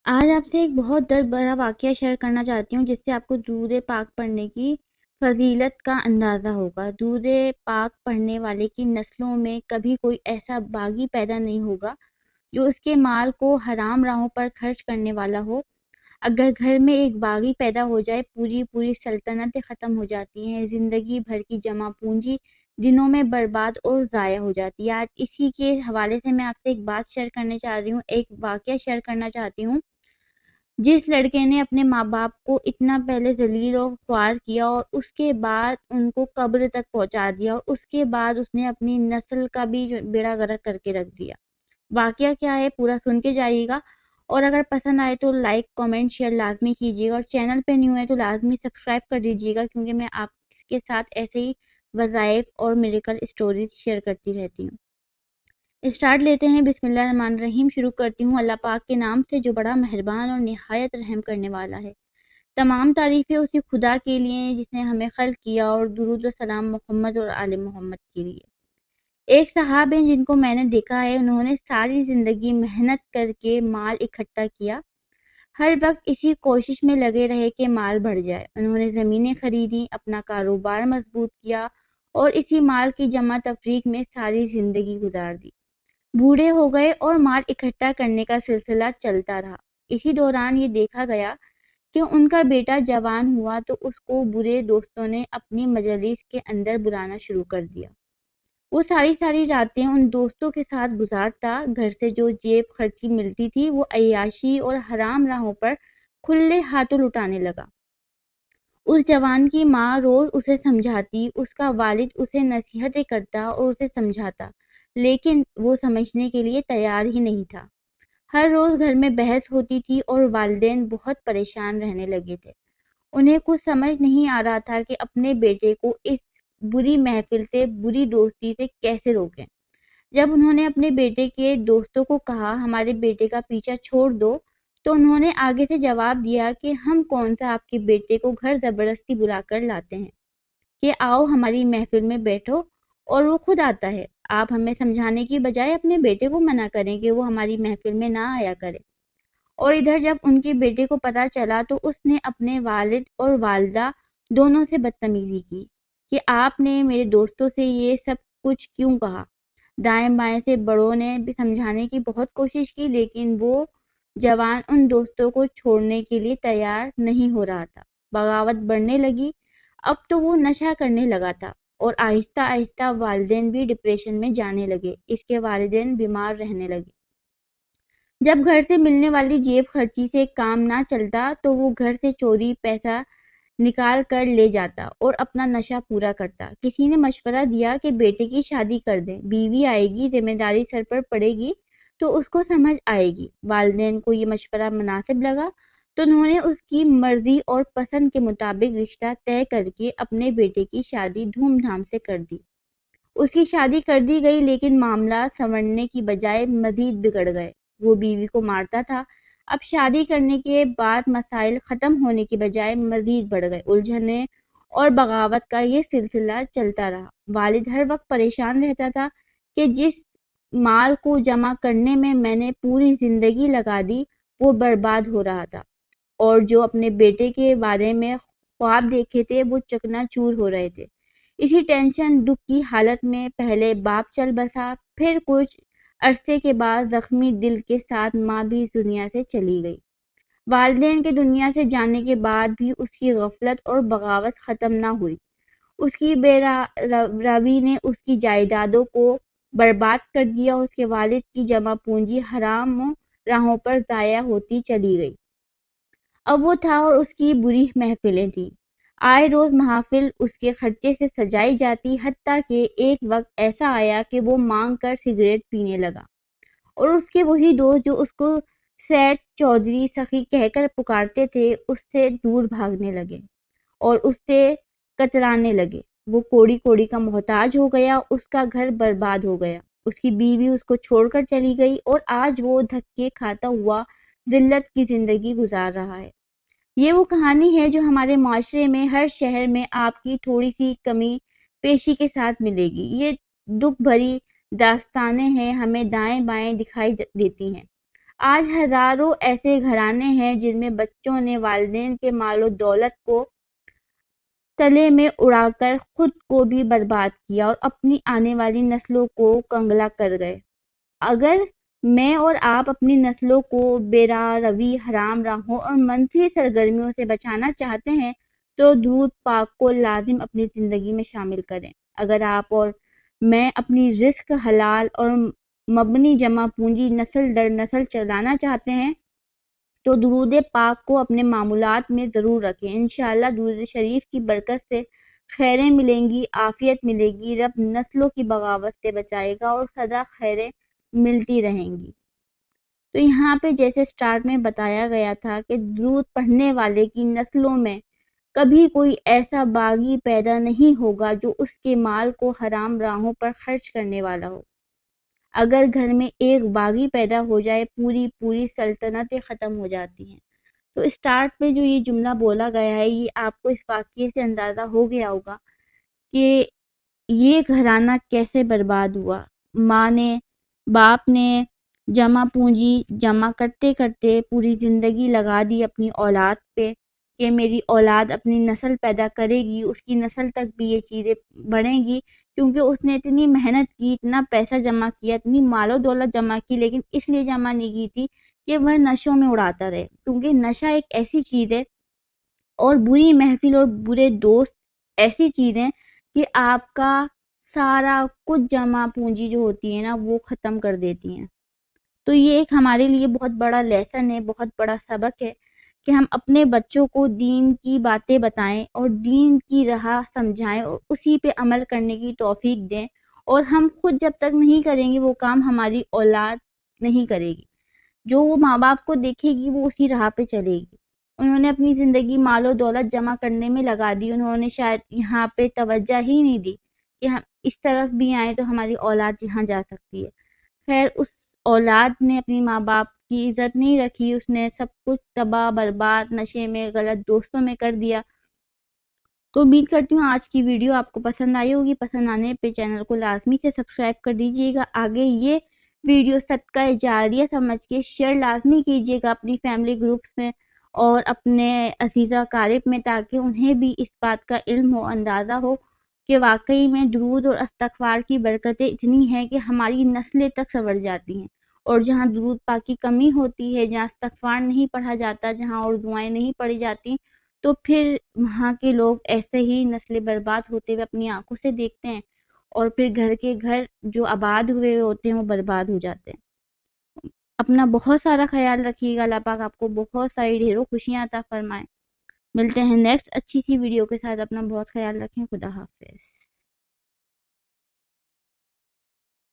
آج آپ سے ایک بہت درد بھرا واقعہ شیئر کرنا چاہتی ہوں، جس سے آپ کو درود پاک پڑھنے کی فضیلت کا اندازہ ہوگا۔ درود پاک پڑھنے والے کی نسلوں میں کبھی کوئی ایسا باغی پیدا نہیں ہوگا جو اس کے مال کو حرام راہوں پر خرچ کرنے والا ہو۔ اگر گھر میں ایک باغی پیدا ہو جائے، پوری سلطنتیں ختم ہو جاتی ہیں، زندگی بھر کی جمع پونجی دنوں میں برباد اور ضائع ہو جاتی ہے۔ آج اسی کے حوالے سے میں آپ سے ایک بات شیئر کرنے چاہ رہی ہوں، ایک واقعہ شیئر کرنا چاہتی ہوں۔ جس لڑکے نے اپنے ماں باپ کو اتنا پہلے ذلیل اور خوار کیا اور اس کے بعد ان کو قبر تک پہنچا دیا، اور اس کے بعد اس نے اپنی نسل کا بھی بیڑا غرق کر کے رکھ دیا۔ واقعہ کیا ہے، پورا سن کے جائیے گا، اور اگر پسند آئے تو لائک کامنٹ شیئر لازمی کیجیے گا، اور چینل پہ نیو ہے تو لازمی سبسکرائب کر دیجیے گا، کیونکہ میں آپ کے ساتھ ایسے ہی وظائف اور میریکل اسٹوریز شیئر کرتی رہتی ہوں۔ اسٹارٹ لیتے ہیں۔ بسم اللہ الرحمن الرحیم۔ شروع کرتی ہوں اللہ پاک کے نام سے جو بڑا مہربان اور نہایت رحم کرنے والا ہے۔ تمام تعریفیں اسی خدا کے لیے ہیں جس نے ہمیں خلق کیا، اور درود و سلام محمد اور آل محمد کے لیے۔ ایک صاحب ہیں جن کو میں نے دیکھا ہے، انہوں نے ساری زندگی محنت کر کے مال اکٹھا کیا، ہر وقت اسی کوشش میں لگے رہے کہ مال بڑھ جائے۔ انہوں نے زمینیں خریدی، اپنا کاروبار مضبوط کیا، اور اسی مال کی جمع تفریق میں ساری زندگی گزار دی۔ بوڑھے ہو گئے اور مال اکٹھا کرنے کا سلسلہ چلتا رہا۔ اسی دوران یہ دیکھا گیا کہ ان کا بیٹا جوان ہوا تو اس کو برے دوستوں نے اپنی مجالس کے اندر بلانا شروع کر دیا۔ وہ ساری راتیں ان دوستوں کے ساتھ گزارتا، گھر سے جو جیب خرچی ملتی تھی وہ عیاشی اور حرام راہوں پر کھلے ہاتھوں لٹانے لگا۔ اس جوان کی ماں روز اسے سمجھاتی، اس کا والد اسے نصیحتیں کرتا اور اسے سمجھاتا، لیکن وہ سمجھنے کے لیے تیار ہی نہیں تھا۔ ہر روز گھر میں بحث ہوتی تھی اور والدین بہت پریشان رہنے لگے تھے۔ انہیں کچھ سمجھ نہیں آ رہا تھا کہ اپنے بیٹے کو اس بری محفل سے، بری دوستی سے کیسے روکیں۔ جب انہوں نے اپنے بیٹے کے دوستوں کو کہا ہمارے بیٹے کا پیچھا چھوڑ دو، تو انہوں نے آگے سے جواب دیا کہ ہم کون سا آپ کے بیٹے کو گھر زبردستی بلا کر لاتے ہیں کہ آؤ ہماری محفل میں بیٹھو، اور وہ خود آتا ہے۔ آپ ہمیں سمجھانے کی بجائے اپنے بیٹے کو منع کریں کہ وہ ہماری محفل میں نہ آیا کرے۔ اور ادھر جب ان کے بیٹے کو پتا چلا تو اس نے اپنے والد اور والدہ دونوں سے بدتمیزی کی کہ آپ نے میرے دوستوں سے یہ سب کچھ کیوں کہا۔ دائیں بائیں سے بڑوں نے بھی سمجھانے کی بہت کوشش کی، لیکن وہ جوان ان دوستوں کو چھوڑنے کے لیے تیار نہیں ہو رہا تھا۔ بغاوت بڑھنے لگی، اب تو وہ نشہ کرنے لگا تھا، اور آہستہ آہستہ والدین بھی ڈپریشن میں جانے لگے، اس کے والدین بیمار رہنے لگے۔ جب گھر سے ملنے والی جیب خرچی سے کام نہ چلتا تو وہ گھر سے چوری پیسہ نکال کر لے جاتا اور اپنا نشہ پورا کرتا۔ کسی نے مشورہ دیا کہ بیٹے کی شادی کر دیں، بیوی آئے گی، ذمہ داری سر پر پڑے گی تو اس کو سمجھ آئے گی۔ والدین کو یہ مشورہ مناسب لگا تو انہوں نے اس کی مرضی اور پسند کے مطابق رشتہ طے کر کے اپنے بیٹے کی شادی دھوم دھام سے کر دی۔ اس کی شادی کر دی گئی، لیکن معاملات سنورنے کی بجائے مزید بگڑ گئے۔ وہ بیوی کو مارتا تھا۔ اب شادی کرنے کے بعد مسائل ختم ہونے کی بجائے مزید بڑھ گئے۔ الجھنیں اور بغاوت کا یہ سلسلہ چلتا رہا۔ والد ہر وقت پریشان رہتا تھا کہ جس مال کو جمع کرنے میں میں نے پوری زندگی لگا دی وہ برباد ہو رہا تھا، اور جو اپنے بیٹے کے بارے میں خواب دیکھے تھے وہ چکنا چور ہو رہے تھے۔ اسی ٹینشن دکھ کی حالت میں پہلے باپ چل بسا، پھر کچھ عرصے کے بعد زخمی دل کے ساتھ ماں بھی اس دنیا سے چلی گئی۔ والدین کے دنیا سے جانے کے بعد بھی اس کی غفلت اور بغاوت ختم نہ ہوئی۔ اس کی بے روی نے اس کی جائیدادوں کو برباد کر دیا، اس کے والد کی جمع پونجی حرام راہوں پر ضائع ہوتی چلی گئی۔ اب وہ تھا اور اس کی بری محفلیں تھیں۔ آئے روز محافل اس کے خرچے سے سجائی جاتی، حتیٰ کہ ایک وقت ایسا آیا کہ وہ مانگ کر سگریٹ پینے لگا، اور اس کے وہی دوست جو اس کو سیٹ چودھری سخی کہہ کر پکارتے تھے اس سے دور بھاگنے لگے اور اس سے کترانے لگے۔ وہ کوڑی کوڑی کا محتاج ہو گیا، اس کا گھر برباد ہو گیا، اس کی بیوی اس کو چھوڑ کر چلی گئی، اور آج وہ دھکے کھاتا ہوا ذلت کی زندگی گزار رہا ہے۔ یہ وہ کہانی ہے جو ہمارے معاشرے میں ہر شہر میں آپ کی تھوڑی سی کمی پیشی کے ساتھ ملے گی۔ یہ دکھ بھری داستانیں ہیں، ہمیں دائیں بائیں دکھائی دیتی ہیں۔ آج ہزاروں ایسے گھرانے ہیں جن میں بچوں نے والدین کے مال و دولت کو تلے میں اڑا کر خود کو بھی برباد کیا اور اپنی آنے والی نسلوں کو کنگلا کر گئے۔ اگر میں اور آپ اپنی نسلوں کو بے راہ روی، حرام راہوں اور منفی سرگرمیوں سے بچانا چاہتے ہیں تو درود پاک کو لازم اپنی زندگی میں شامل کریں۔ اگر آپ اور میں اپنی رزق حلال اور مبنی جمع پونجی نسل در نسل چلانا چاہتے ہیں تو درود پاک کو اپنے معمولات میں ضرور رکھیں۔ انشاءاللہ درود شریف کی برکت سے خیریں ملیں گی، عافیت ملے گی، رب نسلوں کی بغاوت سے بچائے گا اور سدا خیریں ملتی رہیں گی۔ تو یہاں پہ جیسے سٹارٹ میں بتایا گیا تھا کہ درود پڑھنے والے کی نسلوں میں کبھی کوئی ایسا باغی پیدا نہیں ہوگا جو اس کے مال کو حرام راہوں پر خرچ کرنے والا ہو۔ اگر گھر میں ایک باغی پیدا ہو جائے پوری سلطنتیں ختم ہو جاتی ہیں۔ تو اسٹارٹ میں جو یہ جملہ بولا گیا ہے یہ آپ کو اس واقعے سے اندازہ ہو گیا ہوگا کہ یہ گھرانہ کیسے برباد ہوا۔ ماں نے، باپ نے جمع پونجی جمع کرتے کرتے پوری زندگی لگا دی اپنی اولاد پہ کہ میری اولاد اپنی نسل پیدا کرے گی، اس کی نسل تک بھی یہ چیزیں بڑھیں گی، کیونکہ اس نے اتنی محنت کی، اتنا پیسہ جمع کیا، اتنی مال و دولت جمع کی، لیکن اس لیے جمع نہیں کی تھی کہ وہ نشوں میں اڑاتا رہے، کیونکہ نشہ ایک ایسی چیز ہے اور بری محفل اور برے دوست ایسی چیز ہیں کہ آپ کا سارا کچھ جمع پونجی جو ہوتی ہے نا وہ ختم کر دیتی ہیں۔ تو یہ ایک ہمارے لیے بہت بڑا لیسن ہے، بہت بڑا سبق ہے کہ ہم اپنے بچوں کو دین کی باتیں بتائیں اور دین کی راہ سمجھائیں اور اسی پہ عمل کرنے کی توفیق دیں، اور ہم خود جب تک نہیں کریں گے وہ کام ہماری اولاد نہیں کرے گی۔ جو وہ ماں باپ کو دیکھے گی وہ اسی راہ پہ چلے گی۔ انہوں نے اپنی زندگی مال و دولت جمع کرنے میں لگا دی، انہوں نے شاید یہاں پہ توجہ ہی نہیں دی کہ ہم اس طرف بھی آئیں تو ہماری اولاد یہاں جا سکتی ہے۔ خیر اس اولاد نے اپنی ماں باپ کی عزت نہیں رکھی، اس نے سب کچھ تباہ برباد نشے میں غلط دوستوں میں کر دیا۔ تو امید کرتی ہوں آج کی ویڈیو آپ کو پسند آئی ہوگی، پسند آنے پہ چینل کو لازمی سے سبسکرائب کر دیجیے گا۔ آگے یہ ویڈیو صدقہ جاریہ سمجھ کے شیئر لازمی کیجیے گا اپنی فیملی گروپس میں اور اپنے عزیزہ اقارب میں، تاکہ انہیں بھی اس بات کا علم ہو، اندازہ ہو کہ واقعی میں درود اور استغفار کی برکتیں اتنی ہیں کہ ہماری نسلیں تک سنور جاتی ہیں، اور جہاں درود پاک کی کمی ہوتی ہے، جہاں استغفار نہیں پڑھا جاتا، جہاں اور دعائیں نہیں پڑھی جاتی، تو پھر وہاں کے لوگ ایسے ہی نسلیں برباد ہوتے ہوئے اپنی آنکھوں سے دیکھتے ہیں، اور پھر گھر کے گھر جو آباد ہوئے ہوتے ہیں وہ برباد ہو جاتے ہیں۔ اپنا بہت سارا خیال رکھیے گا، اللہ پاک آپ کو بہت ساری ڈھیروں خوشیاں عطا فرمائے۔ ملتے ہیں نیکسٹ اچھی سی ویڈیو کے ساتھ، اپنا بہت خیال رکھیں، خدا حافظ۔